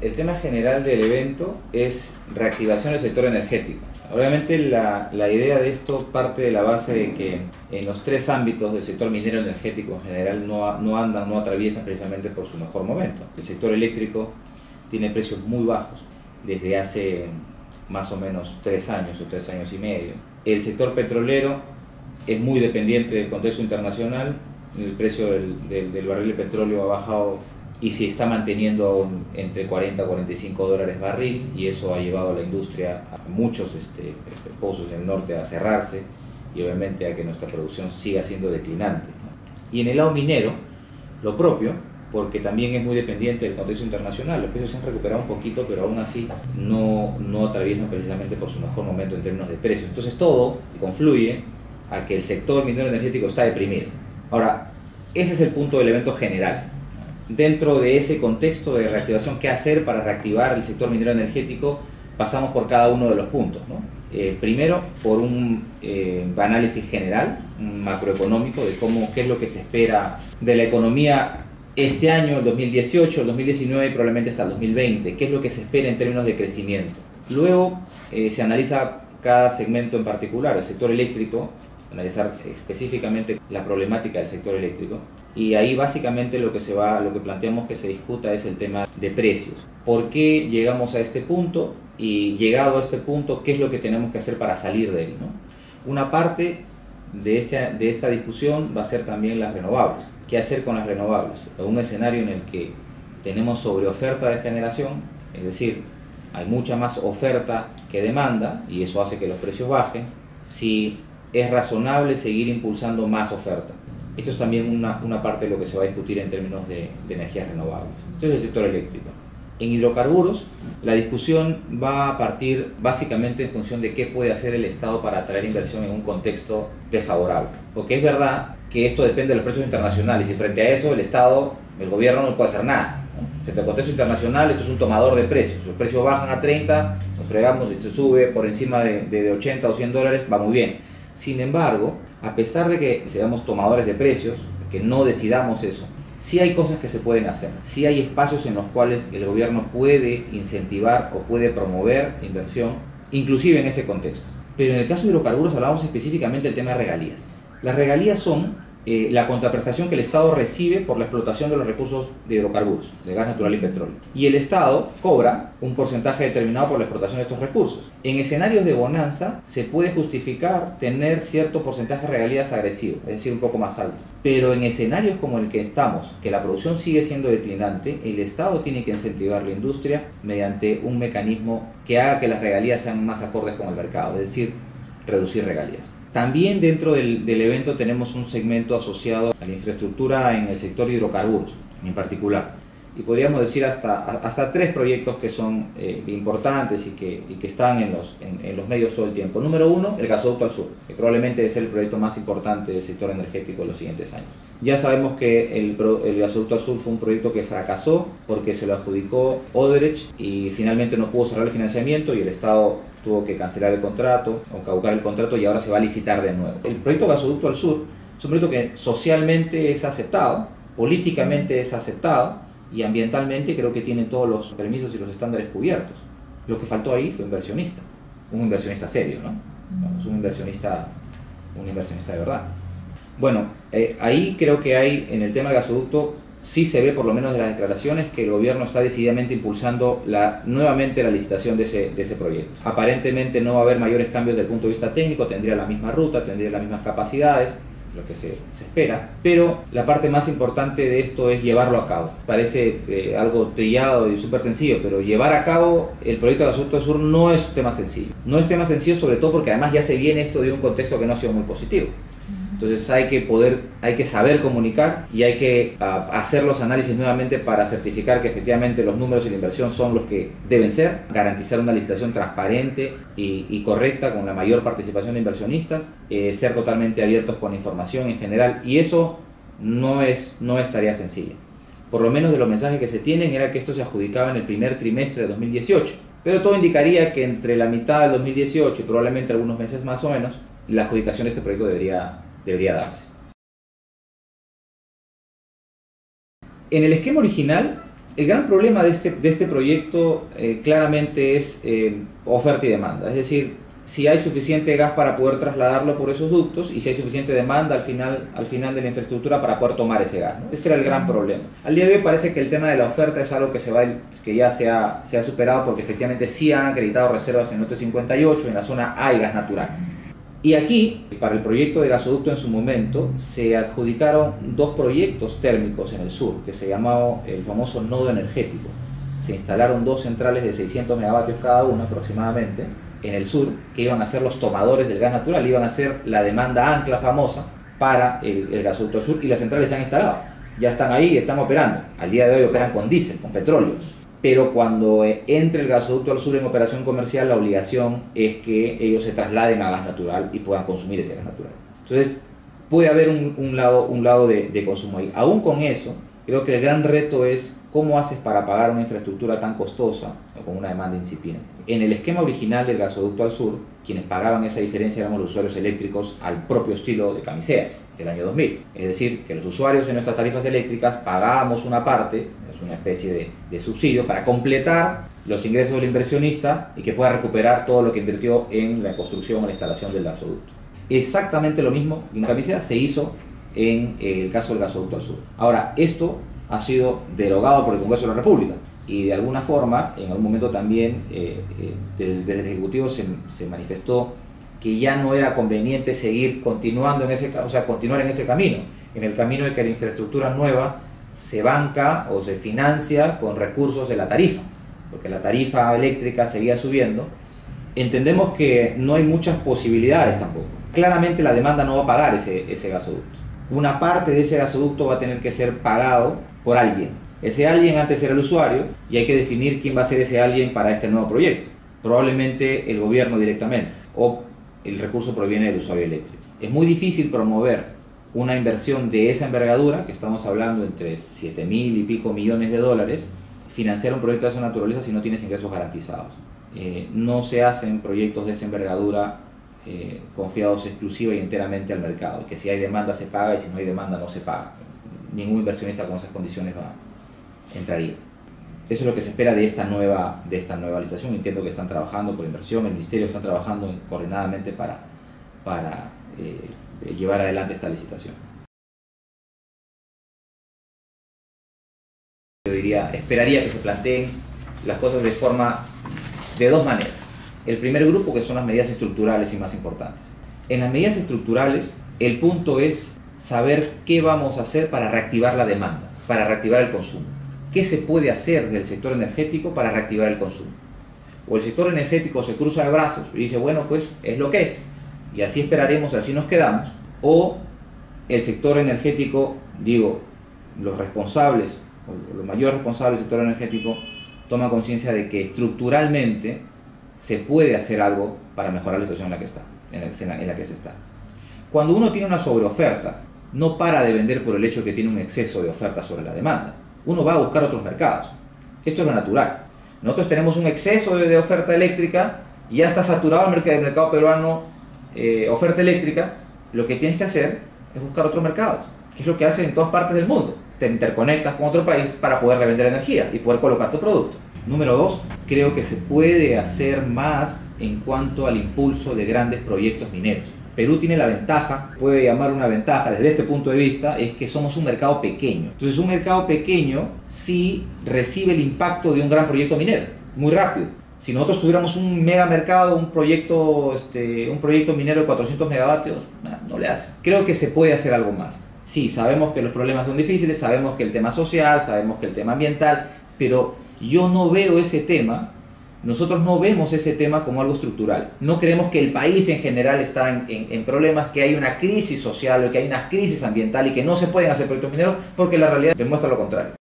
El tema general del evento es reactivación del sector energético. Obviamente la idea de esto parte de la base de que en los tres ámbitos del sector minero energético en general no atraviesan precisamente por su mejor momento. El sector eléctrico tiene precios muy bajos desde hace más o menos 3 años o 3 años y medio. El sector petrolero es muy dependiente del contexto internacional. El precio del barril de petróleo ha bajado y se está manteniendo entre 40 y 45 dólares barril, y eso ha llevado a la industria, a muchos pozos en el norte a cerrarse y obviamente a que nuestra producción siga siendo declinante, ¿no? Y en el lado minero, lo propio, porque también es muy dependiente del contexto internacional. Los precios se han recuperado un poquito, pero aún así no atraviesan precisamente por su mejor momento en términos de precios. Entonces todo confluye a que el sector minero energético está deprimido. Ahora, ese es el punto del evento general. Dentro de ese contexto de reactivación, ¿qué hacer para reactivar el sector minero energético? Pasamos por cada uno de los puntos, ¿no? Primero, por un análisis general, un macroeconómico, de qué es lo que se espera de la economía este año, el 2018, el 2019 y probablemente hasta el 2020. ¿Qué es lo que se espera en términos de crecimiento? Luego se analiza cada segmento en particular, el sector eléctrico, analizar específicamente la problemática del sector eléctrico. Y ahí básicamente lo que planteamos que se discuta es el tema de precios. ¿Por qué llegamos a este punto? Y llegado a este punto, ¿qué es lo que tenemos que hacer para salir de él, ¿no? Una parte de esta discusión va a ser también las renovables. ¿Qué hacer con las renovables? En un escenario en el que tenemos sobreoferta de generación, es decir, hay mucha más oferta que demanda y eso hace que los precios bajen. Si es razonable seguir impulsando más oferta. Esto es también una parte de lo que se va a discutir en términos de energías renovables. Esto es el sector eléctrico. En hidrocarburos, la discusión va a partir básicamente en función de qué puede hacer el Estado para atraer inversión en un contexto desfavorable. Porque es verdad que esto depende de los precios internacionales y frente a eso el gobierno no puede hacer nada, ¿no? Frente al contexto internacional, esto es un tomador de precios. Los precios bajan a 30, nos fregamos, y sube por encima de 80 o 100 dólares, va muy bien. Sin embargo, a pesar de que seamos tomadores de precios, que no decidamos eso, sí hay cosas que se pueden hacer, sí hay espacios en los cuales el gobierno puede incentivar o puede promover inversión, inclusive en ese contexto. Pero en el caso de hidrocarburos hablamos específicamente del tema de regalías. Las regalías son la contraprestación que el Estado recibe por la explotación de los recursos de hidrocarburos, de gas natural y petróleo. Y el Estado cobra un porcentaje determinado por la explotación de estos recursos. En escenarios de bonanza se puede justificar tener cierto porcentaje de regalías agresivo, es decir, un poco más alto. Pero en escenarios como el que estamos, que la producción sigue siendo declinante, el Estado tiene que incentivar la industria mediante un mecanismo que haga que las regalías sean más acordes con el mercado, es decir, reducir regalías. También dentro del evento tenemos un segmento asociado a la infraestructura en el sector hidrocarburos en particular. Y podríamos decir hasta 3 proyectos que son importantes y que están en los medios todo el tiempo. Número 1, el gasoducto al sur, que probablemente debe ser el proyecto más importante del sector energético en los siguientes años. Ya sabemos que el gasoducto al sur fue un proyecto que fracasó porque se lo adjudicó Odebrecht y finalmente no pudo cerrar el financiamiento y el Estado tuvo que cancelar el contrato o caducar el contrato y ahora se va a licitar de nuevo. El proyecto gasoducto al sur es un proyecto que socialmente es aceptado, políticamente es aceptado, y ambientalmente creo que tiene todos los permisos y los estándares cubiertos. Lo que faltó ahí fue un inversionista serio, ¿no? Es un inversionista de verdad. Bueno, ahí creo que hay, en el tema del gasoducto, sí se ve por lo menos de las declaraciones que el gobierno está decididamente impulsando nuevamente la licitación de ese proyecto. Aparentemente no va a haber mayores cambios desde el punto de vista técnico, tendría la misma ruta, tendría las mismas capacidades, lo que se espera, pero la parte más importante de esto es llevarlo a cabo. Parece algo trillado y súper sencillo, pero llevar a cabo el proyecto de gasoducto sur no es un tema sencillo. No es tema sencillo sobre todo porque además ya se viene esto de un contexto que no ha sido muy positivo. Entonces hay que saber comunicar y hay que hacer los análisis nuevamente para certificar que efectivamente los números y la inversión son los que deben ser, garantizar una licitación transparente y correcta con la mayor participación de inversionistas, ser totalmente abiertos con la información en general, y eso no es tarea sencilla. Por lo menos de los mensajes que se tienen era que esto se adjudicaba en el primer trimestre de 2018, pero todo indicaría que entre la mitad del 2018 y probablemente algunos meses más o menos, la adjudicación de este proyecto debería darse. En el esquema original, El gran problema de este proyecto claramente es oferta y demanda, es decir, si hay suficiente gas para poder trasladarlo por esos ductos y si hay suficiente demanda al final de la infraestructura para poder tomar ese gas, ¿no? Ese era el gran problema. Al día de hoy parece que el tema de la oferta es algo que ya se ha superado, porque efectivamente sí han acreditado reservas en Lote 58, en la zona hay gas natural. Y aquí, para el proyecto de gasoducto en su momento, se adjudicaron 2 proyectos térmicos en el sur, que se llamaba el famoso nodo energético. Se instalaron 2 centrales de 600 megavatios cada una aproximadamente en el sur, que iban a ser los tomadores del gas natural, iban a ser la demanda ancla famosa para el gasoducto sur, y las centrales se han instalado. Ya están ahí y están operando. Al día de hoy operan con diésel, con petróleo. Pero cuando entre el gasoducto al sur en operación comercial, la obligación es que ellos se trasladen a gas natural y puedan consumir ese gas natural. Entonces, puede haber un lado de consumo ahí. Aún con eso, creo que el gran reto es cómo haces para pagar una infraestructura tan costosa o con una demanda incipiente. En el esquema original del gasoducto al sur, quienes pagaban esa diferencia éramos los usuarios eléctricos al propio estilo de Camisea del año 2000. Es decir, que los usuarios en nuestras tarifas eléctricas pagábamos una parte, es una especie de subsidio, para completar los ingresos del inversionista y que pueda recuperar todo lo que invirtió en la construcción o la instalación del gasoducto. Exactamente lo mismo en Camisea se hizo en el caso del gasoducto al sur. Ahora, esto ha sido derogado por el Congreso de la República y de alguna forma, en algún momento también desde el Ejecutivo se manifestó que ya no era conveniente continuar en ese camino, en el camino de que la infraestructura nueva se banca o se financia con recursos de la tarifa, porque la tarifa eléctrica seguía subiendo. Entendemos que no hay muchas posibilidades tampoco. Claramente la demanda no va a pagar ese gasoducto. Una parte de ese gasoducto va a tener que ser pagado por alguien. Ese alguien antes era el usuario y hay que definir quién va a ser ese alguien para este nuevo proyecto. Probablemente el gobierno directamente o el recurso proviene del usuario eléctrico. Es muy difícil promover una inversión de esa envergadura, que estamos hablando entre 7.000 y pico millones de dólares, financiar un proyecto de esa naturaleza si no tienes ingresos garantizados. No se hacen proyectos de esa envergadura confiados exclusiva y enteramente al mercado, que si hay demanda se paga y si no hay demanda no se paga. Ningún inversionista con esas condiciones entraría. Eso es lo que se espera de esta nueva licitación. Entiendo que están trabajando por inversión, el Ministerio está trabajando coordinadamente para llevar adelante esta licitación. Yo esperaría que se planteen las cosas de 2 maneras. El primer grupo, que son las medidas estructurales y más importantes. En las medidas estructurales, el punto es saber qué vamos a hacer para reactivar la demanda, para reactivar el consumo. ¿Qué se puede hacer del sector energético para reactivar el consumo? O el sector energético se cruza de brazos y dice, bueno, pues es lo que es, y así esperaremos, así nos quedamos. O el sector energético, los responsables, o los mayores responsables del sector energético, toman conciencia de que estructuralmente se puede hacer algo para mejorar la situación en la que se está. Cuando uno tiene una sobreoferta, no para de vender por el hecho de que tiene un exceso de oferta sobre la demanda. Uno va a buscar otros mercados. Esto es lo natural. Nosotros tenemos un exceso de oferta eléctrica y ya está saturado el mercado peruano, oferta eléctrica. Lo que tienes que hacer es buscar otros mercados, que es lo que hacen en todas partes del mundo. Te interconectas con otro país para poder revender energía y poder colocar tu producto. Número 2, creo que se puede hacer más en cuanto al impulso de grandes proyectos mineros. Perú tiene la ventaja, puede llamar una ventaja desde este punto de vista, es que somos un mercado pequeño. Entonces un mercado pequeño sí recibe el impacto de un gran proyecto minero, muy rápido. Si nosotros tuviéramos un mega mercado, un proyecto minero de 400 megavatios, no le hace. Creo que se puede hacer algo más. Sí, sabemos que los problemas son difíciles, sabemos que el tema social, sabemos que el tema ambiental, pero yo no veo ese tema. Nosotros no vemos ese tema como algo estructural. No creemos que el país en general está en problemas, que hay una crisis social o que hay una crisis ambiental y que no se pueden hacer proyectos mineros, porque la realidad demuestra lo contrario.